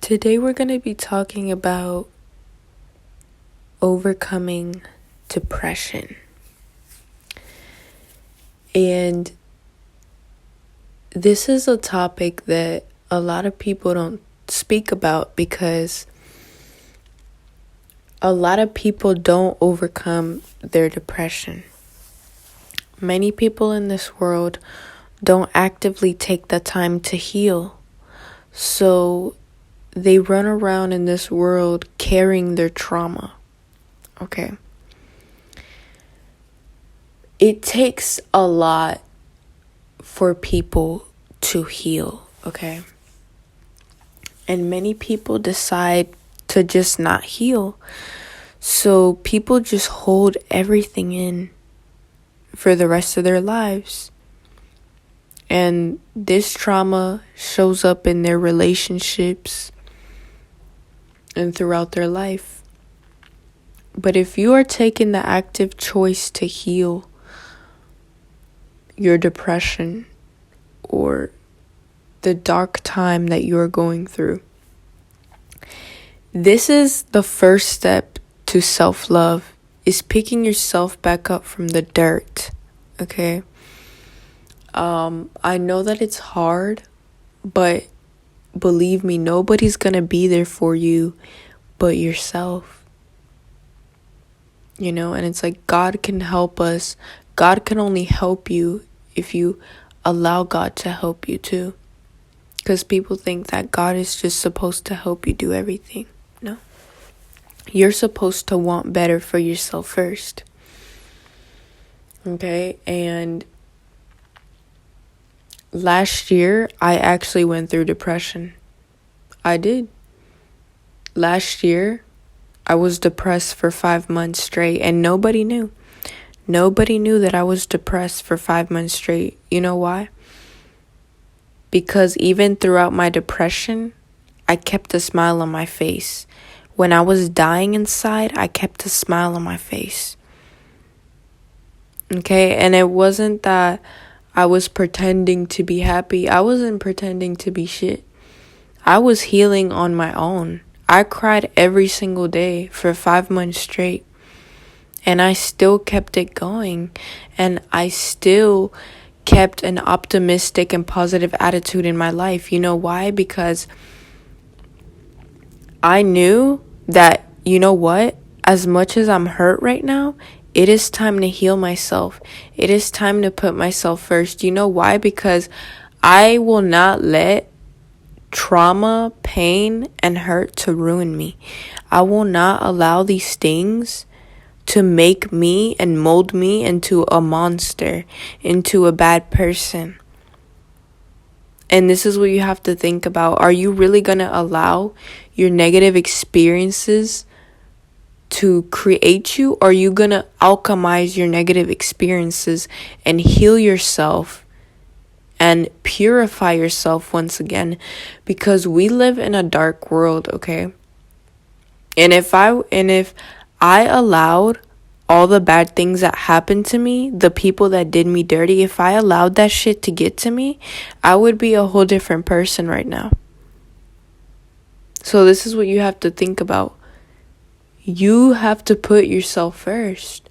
Today we're going to be talking about overcoming depression. And this is a topic that a lot of people don't speak about because a lot of people don't overcome their depression. Many people in this world don't actively take the time to heal. So they run around in this world carrying their trauma. Okay. It takes a lot for people to heal, okay? And many people decide to just not heal. So people just hold everything in for the rest of their lives. And this trauma shows up in their relationships and throughout their life. But if you are taking the active choice to heal your depression or the dark time that you are going through, this is the first step to self-love, is picking yourself back up from the dirt, okay? I know that it's hard, but believe me, nobody's gonna be there for you but yourself. You know, and it's like God can help us. God can only help you if you allow God to help you too. Because people think that God is just supposed to help you do everything. No. You're supposed to want better for yourself first. Okay? And last year, I actually went through depression. I did. Last year, I was depressed for 5 months straight, and nobody knew. Nobody knew that I was depressed for 5 months straight. You know why? Because even throughout my depression, I kept a smile on my face. When I was dying inside, I kept a smile on my face. Okay? And it wasn't that I was pretending to be happy. I wasn't pretending to be shit. I was healing on my own. I cried every single day for 5 months straight. And I still kept it going. And I still kept an optimistic and positive attitude in my life. You know why? Because I knew that, you know what? As much as I'm hurt right now, it is time to heal myself. It is time to put myself first. You know why? Because I will not let trauma, pain, and hurt to ruin me. I will not allow these things to make me and mold me into a monster, into a bad person. And this is what you have to think about. Are you really going to allow your negative experiences to create you? Or are you going to alchemize your negative experiences and heal yourself and purify yourself once again? Because we live in a dark world, okay? And if I allowed all the bad things that happened to me, the people that did me dirty, if I allowed that shit to get to me, I would be a whole different person right now. So this is what you have to think about. You have to put yourself first.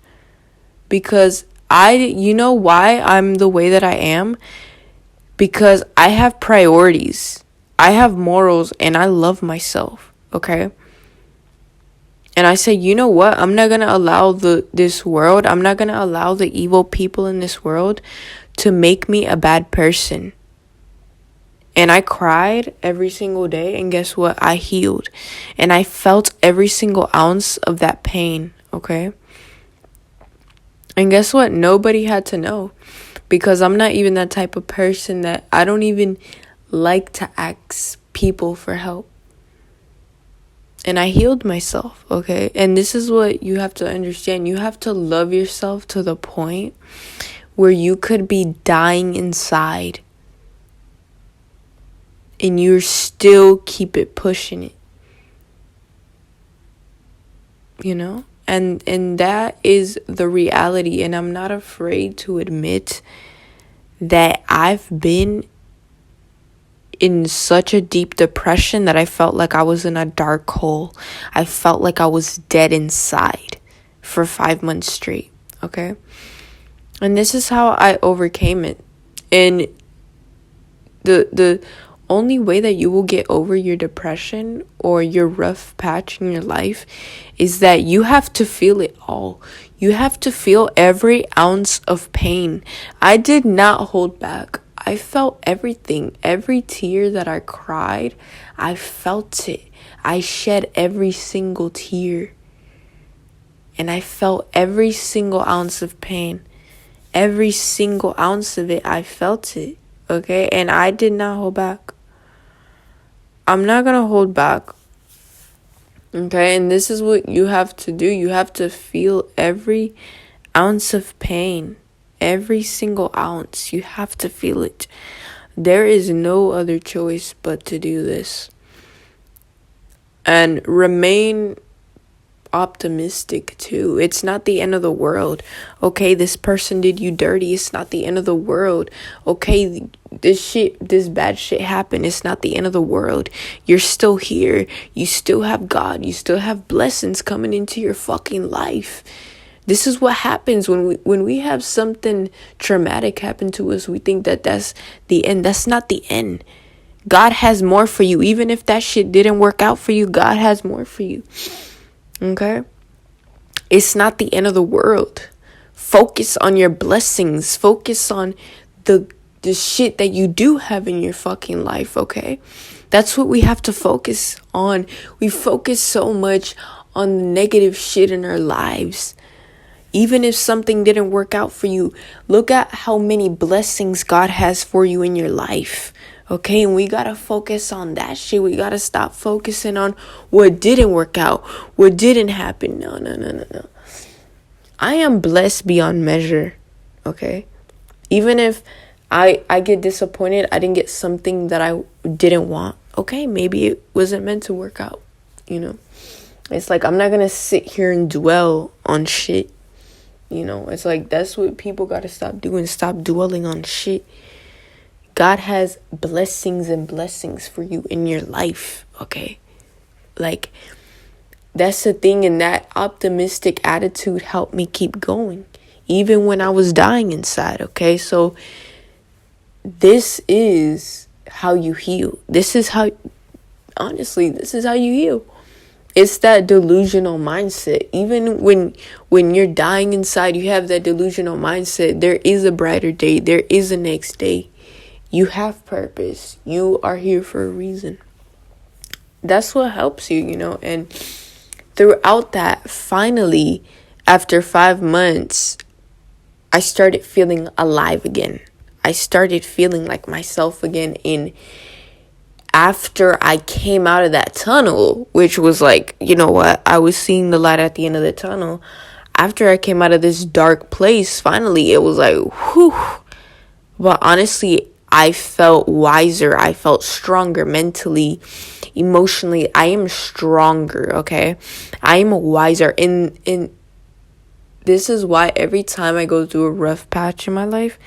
Because you know why I'm the way that I am? Because I have priorities. I have morals and I love myself, okay? And I say, you know what? I'm not going to allow this world, I'm not going to allow the evil people in this world to make me a bad person. And I cried every single day, and guess what? I healed. And I felt every single ounce of that pain, okay? And guess what? Nobody had to know. Because I'm not even that type of person that I don't even like to ask people for help. And I healed myself, okay? And this is what you have to understand. You have to love yourself to the point where you could be dying inside and you still keep it pushing it. You know? And that is the reality. And I'm not afraid to admit that I've been in such a deep depression that I felt like I was in a dark hole. I felt like I was dead inside for 5 months straight, okay? And this is how I overcame it. And the only way that you will get over your depression or your rough patch in your life is that you have to feel it all. You have to feel every ounce of pain. I did not hold back. I felt everything. Every tear that I cried, I felt it. I shed every single tear. And I felt every single ounce of pain. Every single ounce of it, I felt it. Okay? And I did not hold back. I'm not going to hold back. Okay? And this is what you have to do. You have to feel every ounce of pain. Every single ounce. You have to feel it. There is no other choice but to do this. And remain optimistic too. It's not the end of the world. Okay, this person did you dirty. It's not the end of the world. Okay, this bad shit happened. It's not the end of the world. You're still here. You still have God. You still have blessings coming into your fucking life. This is what happens when we have something traumatic happen to us. We think that that's the end. That's not the end. God has more for you. Even if that shit didn't work out for you, God has more for you. Okay? It's not the end of the world. Focus on your blessings. Focus on the shit that you do have in your fucking life, okay? That's what we have to focus on. We focus so much on the negative shit in our lives. Even if something didn't work out for you, look at how many blessings God has for you in your life. Okay, and we gotta focus on that shit. We gotta stop focusing on what didn't work out, what didn't happen. No. I am blessed beyond measure. Okay, even if I get disappointed, I didn't get something that I didn't want. Okay, maybe it wasn't meant to work out. You know, it's like I'm not gonna sit here and dwell on shit. You know, it's like that's what people gotta stop doing. Stop dwelling on shit. God has blessings and blessings for you in your life, okay? Like, that's the thing, and that optimistic attitude helped me keep going, even when I was dying inside, okay? So, this is how you heal. This is how you heal. It's that delusional mindset. Even when you're dying inside, you have that delusional mindset. There is a brighter day. There is a next day. You have purpose. You are here for a reason. That's what helps you, you know. And throughout that, finally, after 5 months, I started feeling alive again. I started feeling like myself again. And after I came out of that tunnel, which was like, you know what? I was seeing the light at the end of the tunnel. After I came out of this dark place, finally, it was like, whew. But honestly, I felt wiser. I felt stronger mentally, emotionally. I am stronger, okay? I am wiser. And this is why every time I go through a rough patch in my life,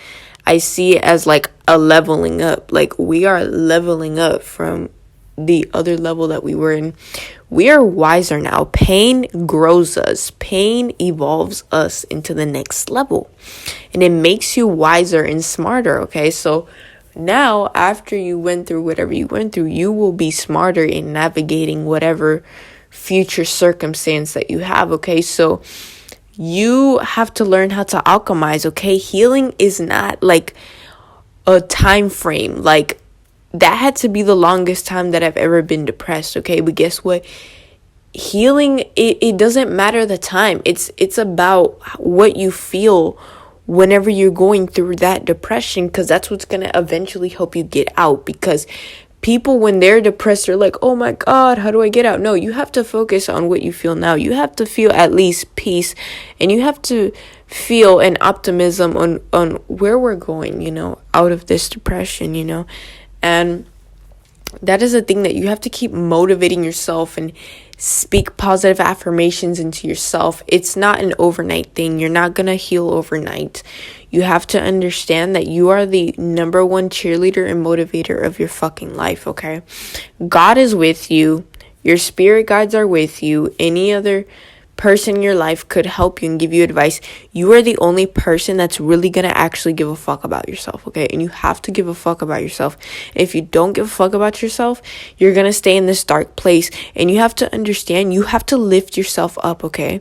I see it as like a leveling up. Like we are leveling up from the other level that we were in. We are wiser now. Pain grows us. Pain evolves us into the next level. And it makes you wiser and smarter, okay? So now, after you went through whatever you went through, you will be smarter in navigating whatever future circumstance that you have, okay? So you have to learn how to alchemize, okay? Healing is not like a time frame. Like, that had to be the longest time that I've ever been depressed, okay? But guess what? Healing, it doesn't matter the time. It's about what you feel whenever you're going through that depression, because that's what's going to eventually help you get out. Because people, when they're depressed, they're like, oh my God, how do I get out? No, you have to focus on what you feel now. You have to feel at least peace, and you have to feel an optimism on where we're going, you know, out of this depression, you know. And that is a thing that you have to keep motivating yourself and speak positive affirmations into yourself. It's not an overnight thing. You're not going to heal overnight. You have to understand that you are the number one cheerleader and motivator of your fucking life, okay? God is with you. Your spirit guides are with you. Any other person in your life could help you and give you advice. You are the only person that's really gonna actually give a fuck about yourself, okay? And you have to give a fuck about yourself. If you don't give a fuck about yourself, you're gonna stay in this dark place. And you have to understand, you have to lift yourself up, okay?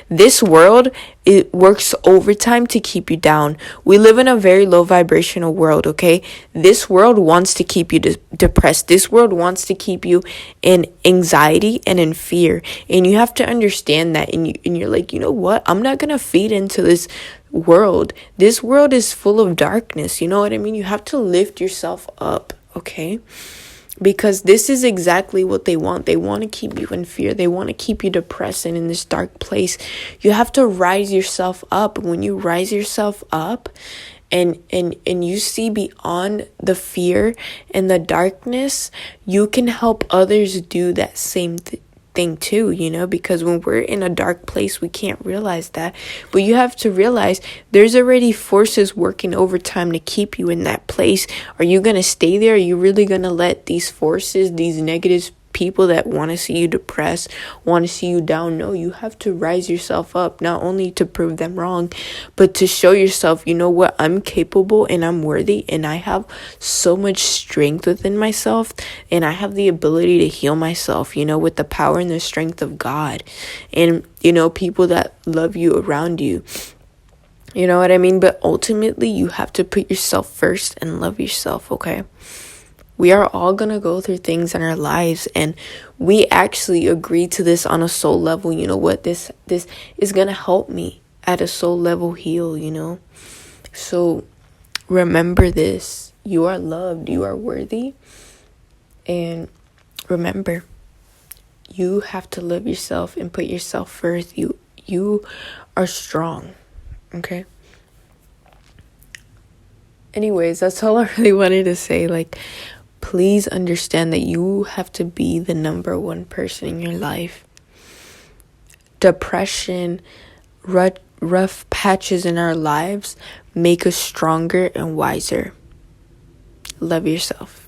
This world, it works overtime to keep you down. We live in a very low vibrational world, okay? This world wants to keep you depressed. This world wants to keep you in anxiety and in fear. And you have to understand that. And you're like, you know what? I'm not going to feed into this world. This world is full of darkness. You know what I mean? You have to lift yourself up, okay? Because this is exactly what they want. They want to keep you in fear. They want to keep you depressed and in this dark place. You have to rise yourself up. When you rise yourself up and you see beyond the fear and the darkness, you can help others do that same thing too, you know, because when we're in a dark place, we can't realize that. But you have to realize there's already forces working overtime to keep you in that place. Are you going to stay there? Are you really going to let these forces, these negative people that want to see you depressed, want to see you down? No, you have to rise yourself up, not only to prove them wrong, but to show yourself, you know what, I'm capable and I'm worthy and I have so much strength within myself and I have the ability to heal myself, you know, with the power and the strength of God and, you know, people that love you around you. You know what I mean? But ultimately, you have to put yourself first and love yourself, okay? We are all going to go through things in our lives, and we actually agree to this on a soul level. You know what? This is going to help me at a soul level heal, you know? So remember this. You are loved. You are worthy. And remember, you have to love yourself and put yourself first. You are strong, okay? Anyways, that's all I really wanted to say. Like, please understand that you have to be the number one person in your life. Depression, rough patches in our lives make us stronger and wiser. Love yourself.